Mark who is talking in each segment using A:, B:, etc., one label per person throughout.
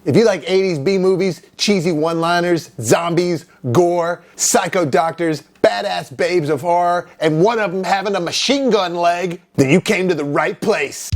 A: If you like 80s B-movies, cheesy one-liners, zombies, gore, psycho doctors, badass babes of horror, and one of them having a machine gun leg, then you came to the right place.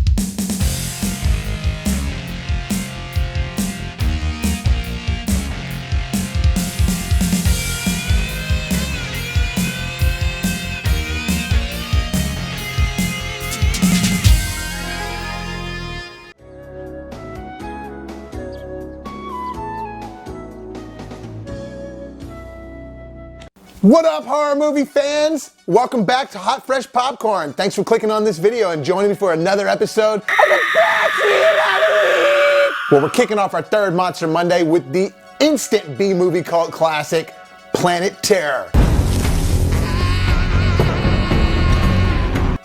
A: What up, horror movie fans? Welcome back to Hot Fresh Popcorn. Thanks for clicking on this video and joining me for another episode of the BrassReel Bobby. Well, we're kicking off our third Monster Monday with the instant B-movie cult classic, Planet Terror.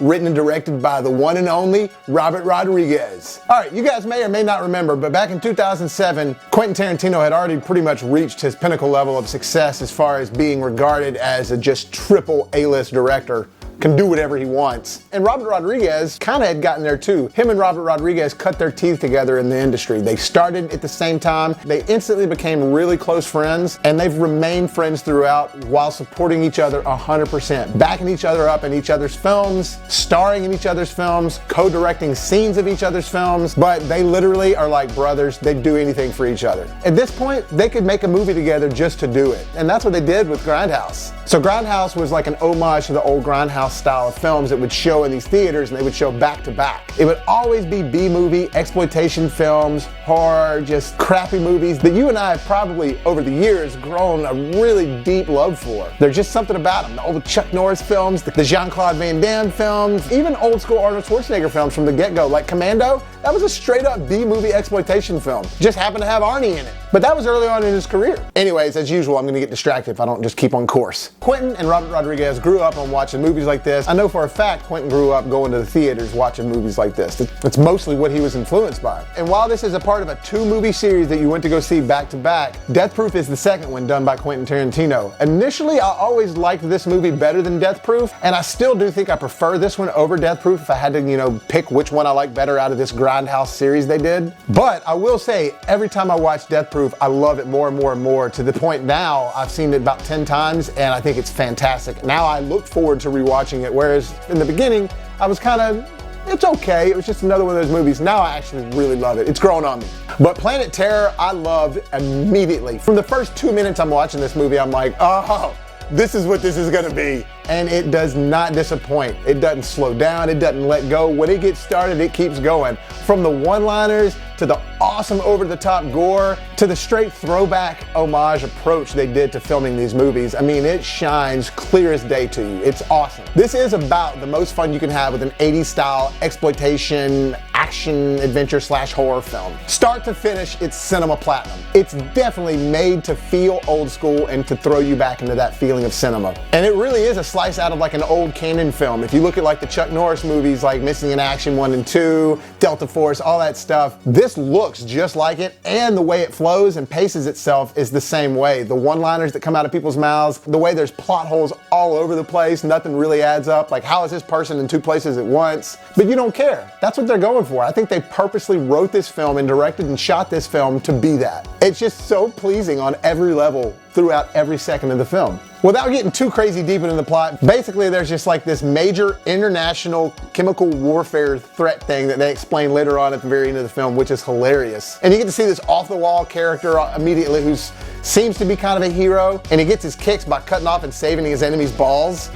A: Written and directed by the one and only Robert Rodriguez. All right, you guys may or may not remember, but back in 2007, Quentin Tarantino had already pretty much reached his pinnacle level of success as far as being regarded as a just triple A-list director. Can do whatever he wants. And Robert Rodriguez kind of had gotten there too. Him and Robert Rodriguez cut their teeth together in the industry. They started at the same time. They instantly became really close friends, and they've remained friends throughout while supporting each other 100%, backing each other up in each other's films, starring in each other's films, co-directing scenes of each other's films, but they literally are like brothers. They'd do anything for each other. At this point, they could make a movie together just to do it. And that's what they did with Grindhouse. So Grindhouse was like an homage to the old Grindhouse style of films that would show in these theaters, and they would show back to back. It would always be B-movie, exploitation films, horror, just crappy movies that you and I have probably over the years grown a really deep love for. There's just something about them. The old Chuck Norris films, the Jean-Claude Van Damme films, even old school Arnold Schwarzenegger films from the get-go, like Commando. That was a straight up B-movie exploitation film. Just happened to have Arnie in it. But that was early on in his career. Anyways, as usual, I'm gonna get distracted if I don't just keep on course. Quentin and Robert Rodriguez grew up on watching movies like this. I know for a fact Quentin grew up going to the theaters watching movies like this. That's mostly what he was influenced by. And while this is a part of a 2-movie series that you went to go see back to back, Death Proof is the second one done by Quentin Tarantino. Initially, I always liked this movie better than Death Proof, and I still do think I prefer this one over Death Proof if I had to, pick which one I like better out of this Grindhouse series they did. But I will say, every time I watch Death Proof, I love it more and more and more, to the point now I've seen it about 10 times and I think it's fantastic. Now I look forward to rewatching it, whereas in the beginning I was kind of, it's okay, it was just another one of those movies. Now I actually really love it. It's grown on me. But Planet Terror, I loved immediately. From the first 2 minutes I'm watching this movie, I'm like, oh, this is what this is gonna be. And it does not disappoint. It doesn't slow down, it doesn't let go. When it gets started, it keeps going. From the one-liners, to the awesome over-the-top gore, to the straight throwback homage approach they did to filming these movies. I mean, it shines clear as day to you. It's awesome. This is about the most fun you can have with an 80s style exploitation, action, adventure / horror film. Start to finish, it's cinema platinum. It's definitely made to feel old school and to throw you back into that feeling of cinema. And it really is a slice out of like an old canon film. If you look at like the Chuck Norris movies like Missing in Action 1 and 2, Delta Force, all that stuff, this looks just like it, and the way it flows and paces itself is the same way. The one-liners that come out of people's mouths, the way there's plot holes all over the place, nothing really adds up. Like, how is this person in 2 places at once? But you don't care. That's what they're going for. I think they purposely wrote this film and directed and shot this film to be that. It's just so pleasing on every level throughout every second of the film. Without getting too crazy deep into the plot, basically there's just like this major international chemical warfare threat thing that they explain later on at the very end of the film, which is hilarious. And you get to see this off-the-wall character immediately who seems to be kind of a hero, and he gets his kicks by cutting off and saving his enemy's balls.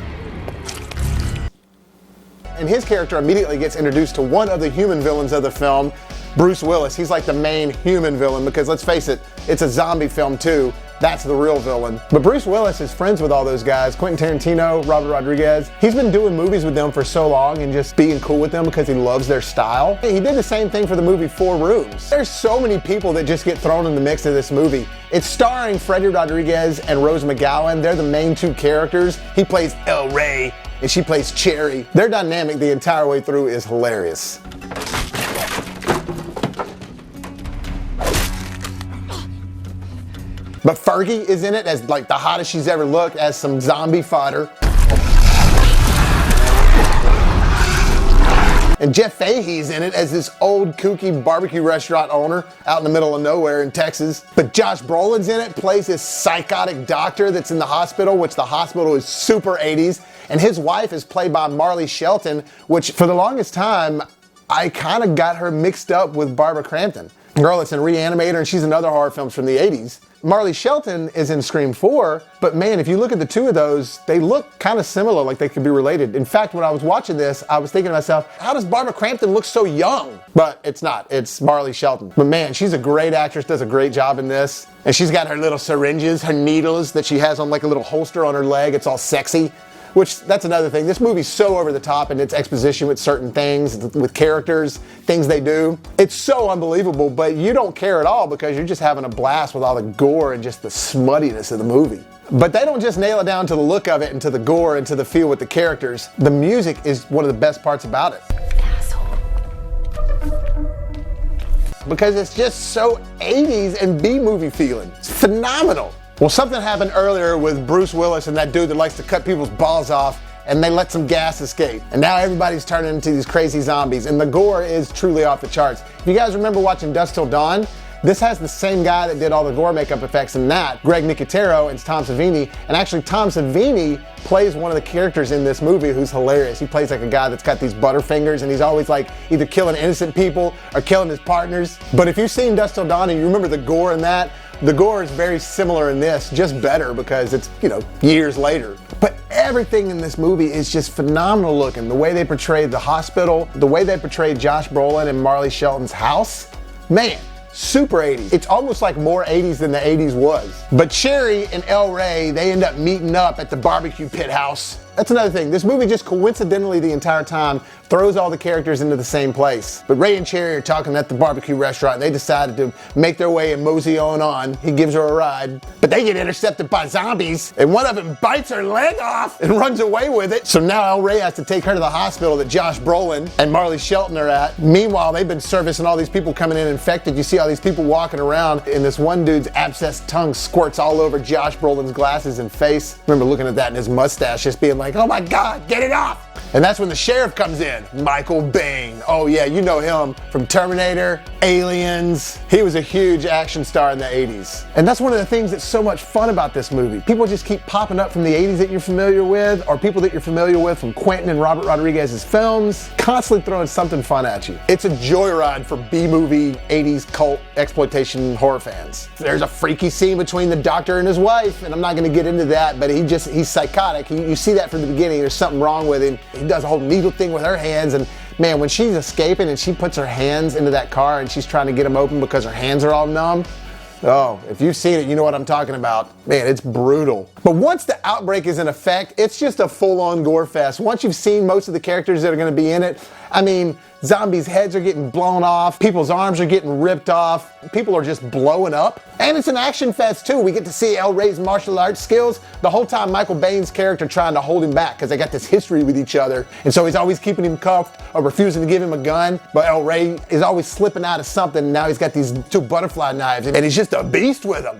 A: And his character immediately gets introduced to one of the human villains of the film, Bruce Willis. He's like the main human villain because, let's face it, it's a zombie film too. That's the real villain. But Bruce Willis is friends with all those guys. Quentin Tarantino, Robert Rodriguez. He's been doing movies with them for so long and just being cool with them because he loves their style. He did the same thing for the movie 4 Rooms. There's so many people that just get thrown in the mix of this movie. It's starring Freddie Rodriguez and Rose McGowan. They're the main 2 characters. He plays El Rey and she plays Cherry. Their dynamic the entire way through is hilarious. But Fergie is in it as like the hottest she's ever looked, as some zombie fodder. And Jeff Fahey's in it as this old kooky barbecue restaurant owner out in the middle of nowhere in Texas. But Josh Brolin's in it, plays this psychotic doctor that's in the hospital, which the hospital is super 80s. And his wife is played by Marley Shelton, which for the longest time, I kind of got her mixed up with Barbara Crampton. Girl that's in Reanimator, and she's in other horror films from the 80s. Marley Shelton is in Scream 4, but man, if you look at the two of those, they look kind of similar, like they could be related. In fact, when I was watching this, I was thinking to myself, how does Barbara Crampton look so young? But it's not, it's Marley Shelton. But man, she's a great actress, does a great job in this. And she's got her little syringes, her needles that she has on like a little holster on her leg. It's all sexy. Which, that's another thing. This movie's so over the top in its exposition with certain things, with characters, things they do. It's so unbelievable, but you don't care at all because you're just having a blast with all the gore and just the smuttiness of the movie. But they don't just nail it down to the look of it and to the gore and to the feel with the characters. The music is one of the best parts about it.
B: Asshole.
A: Because it's just so 80s and B-movie feeling. It's phenomenal. Well, something happened earlier with Bruce Willis and that dude that likes to cut people's balls off, and they let some gas escape. And now everybody's turning into these crazy zombies, and the gore is truly off the charts. If you guys remember watching Dusk Till Dawn, this has the same guy that did all the gore makeup effects in that, Greg Nicotero, and Tom Savini. And actually, Tom Savini plays one of the characters in this movie who's hilarious. He plays like a guy that's got these butterfingers, and he's always like either killing innocent people or killing his partners. But if you've seen Dusk Till Dawn and you remember the gore in that, the gore is very similar in this, just better because it's, years later. But everything in this movie is just phenomenal looking. The way they portrayed the hospital, the way they portrayed Josh Brolin and Marley Shelton's house, man, super 80s. It's almost like more 80s than the 80s was. But Cherry and El Rey, they end up meeting up at the barbecue pit house. That's another thing. This movie just coincidentally the entire time throws all the characters into the same place. But Ray and Cherry are talking at the barbecue restaurant, and they decided to make their way and mosey on. He gives her a ride. But they get intercepted by zombies, and one of them bites her leg off and runs away with it. So now El Rey has to take her to the hospital that Josh Brolin and Marley Shelton are at. Meanwhile, they've been servicing all these people coming in infected. You see all these people walking around, and this one dude's abscessed tongue squirts all over Josh Brolin's glasses and face. I remember looking at that and his mustache just being like, oh my God, get it off! And that's when the sheriff comes in, Michael Biehn. Oh yeah, you know him from Terminator, Aliens. He was a huge action star in the 80s. And that's one of the things that's so much fun about this movie. People just keep popping up from the 80s that you're familiar with, or people that you're familiar with from Quentin and Robert Rodriguez's films, constantly throwing something fun at you. It's a joyride for B-movie 80s cult exploitation horror fans. There's a freaky scene between the doctor and his wife, and I'm not gonna get into that, but he's psychotic. You see that from the beginning, there's something wrong with him. He does a whole needle thing with her hands, and man, when she's escaping and she puts her hands into that car and she's trying to get them open because her hands are all numb, oh, if you've seen it, you know what I'm talking about. Man, it's brutal. But once the outbreak is in effect, it's just a full-on gore fest. Once you've seen most of the characters that are gonna be in it, I mean, zombies' heads are getting blown off, people's arms are getting ripped off, people are just blowing up. And it's an action fest too. We get to see El Rey's martial arts skills. The whole time Michael Biehn's character trying to hold him back because they got this history with each other. And so he's always keeping him cuffed or refusing to give him a gun. But El Rey is always slipping out of something. And now he's got these two butterfly knives and he's just a beast with them.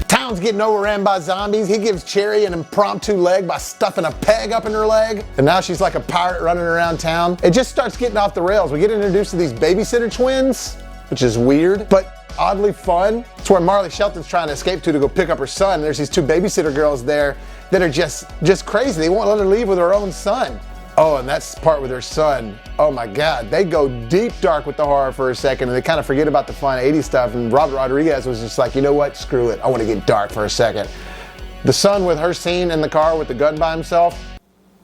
A: Town's getting overran by zombies. He gives Cherry an impromptu leg by stuffing a peg up in her leg. And now she's like a pirate running around town. It just starts getting off the rails. We get introduced to these babysitter twins, which is weird, but oddly fun. It's where Marley Shelton's trying to escape to go pick up her son. There's these two babysitter girls there that are just crazy. They won't let her leave with her own son. Oh, and that's the part with her son. Oh my God, they go deep dark with the horror for a second and they kind of forget about the fun 80s stuff. And Robert Rodriguez was just like, you know what, screw it. I want to get dark for a second. The son with her scene in the car with the gun by himself,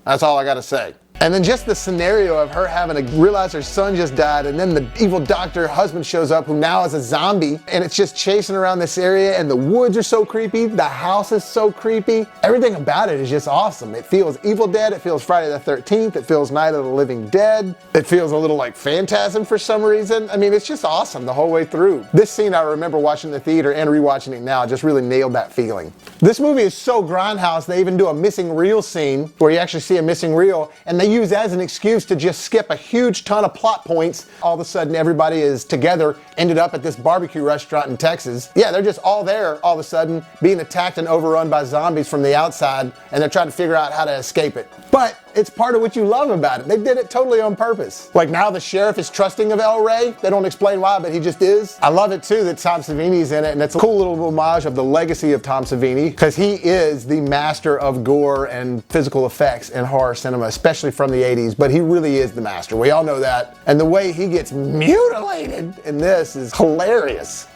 A: that's all I gotta say. And then just the scenario of her having to realize her son just died, and then the evil doctor husband shows up who now is a zombie, and it's just chasing around this area, and the woods are so creepy, the house is so creepy. Everything about it is just awesome. It feels Evil Dead, it feels Friday the 13th, it feels Night of the Living Dead, it feels a little like Phantasm for some reason. I mean, it's just awesome the whole way through. This scene I remember watching in the theater and rewatching it now just really nailed that feeling. This movie is so Grindhouse, they even do a missing reel scene where you actually see a missing reel, and they use as an excuse to just skip a huge ton of plot points. All of a sudden everybody is together, ended up at this barbecue restaurant in Texas. Yeah, they're just all there all of a sudden being attacked and overrun by zombies from the outside, and they're trying to figure out how to escape it. But it's part of what you love about it. They did it totally on purpose. Like now the sheriff is trusting of El Rey. They don't explain why, but he just is. I love it too that Tom Savini's in it, and it's a cool little homage of the legacy of Tom Savini, because he is the master of gore and physical effects in horror cinema, especially from the 80s, but he really is the master. We all know that. And the way he gets mutilated in this is hilarious.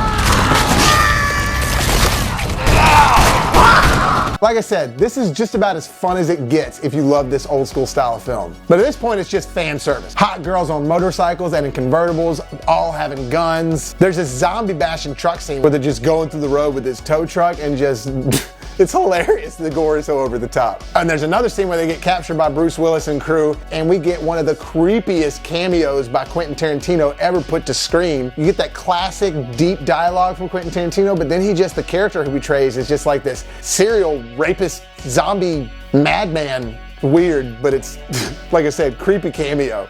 A: Like I said, this is just about as fun as it gets if you love this old school style of film. But at this point, it's just fan service. Hot girls on motorcycles and in convertibles, all having guns. There's this zombie bashing truck scene where they're just going through the road with this tow truck and just... It's hilarious. The gore is so over the top. And there's another scene where they get captured by Bruce Willis and crew, and we get one of the creepiest cameos by Quentin Tarantino ever put to screen. You get that classic deep dialogue from Quentin Tarantino, but then the character who he portrays is just like this serial rapist, zombie, madman. Weird, but it's, like I said, creepy cameo.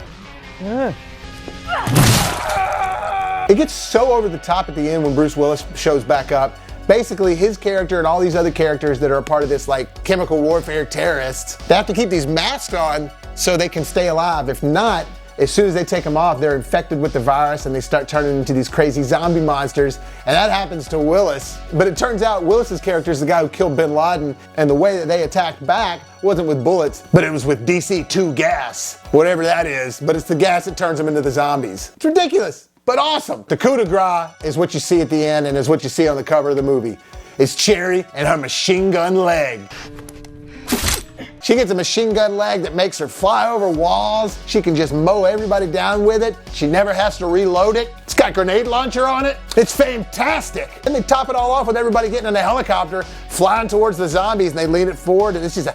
A: It gets so over the top at the end when Bruce Willis shows back up. Basically, his character and all these other characters that are a part of this like chemical warfare terrorists, they have to keep these masks on so they can stay alive. If not, as soon as they take them off, they're infected with the virus and they start turning into these crazy zombie monsters. And that happens to Willis. But it turns out Willis's character is the guy who killed bin Laden, and the way that they attacked back wasn't with bullets, but it was with DC-2 gas, whatever that is. But it's the gas that turns them into the zombies. It's ridiculous, but awesome. The coup de gras is what you see at the end and is what you see on the cover of the movie. It's Cherry and her machine gun leg. She gets a machine gun leg that makes her fly over walls. She can just mow everybody down with it. She never has to reload it. It's got a grenade launcher on it. It's fantastic. And they top it all off with everybody getting in a helicopter, flying towards the zombies, and they lean it forward, and it's just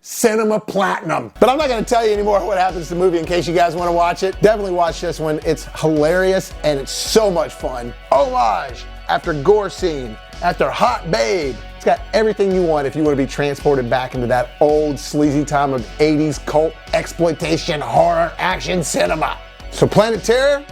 A: cinema platinum. But I'm not gonna tell you anymore what happens to the movie in case you guys wanna watch it. Definitely watch this one. It's hilarious and it's so much fun. Homage after gore scene, after hot babe. It's got everything you want if you wanna be transported back into that old sleazy time of 80s cult exploitation horror action cinema. So Planet Terror,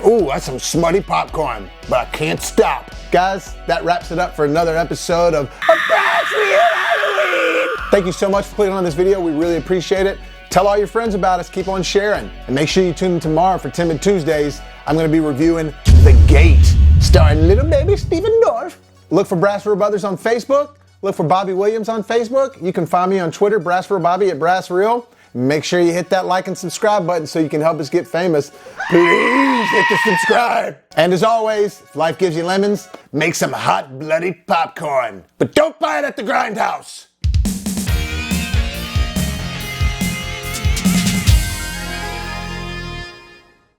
A: ooh, that's some smutty popcorn, but I can't stop. Guys, that wraps it up for another episode of BrassReel Halloween. Thank you so much for clicking on this video. We really appreciate it. Tell all your friends about us. Keep on sharing. And make sure you tune in tomorrow for Timid Tuesdays. I'm going to be reviewing The Gate, starring little baby Stephen Dorff. Look for BrassReel Brothers on Facebook. Look for Bobby Williams on Facebook. You can find me on Twitter, BrassReel Bobby at BrassReel. Make sure you hit that like and subscribe button so you can help us get famous. Please hit the subscribe. And as always, if life gives you lemons, make some hot blooded popcorn. But don't buy it at the Grindhouse.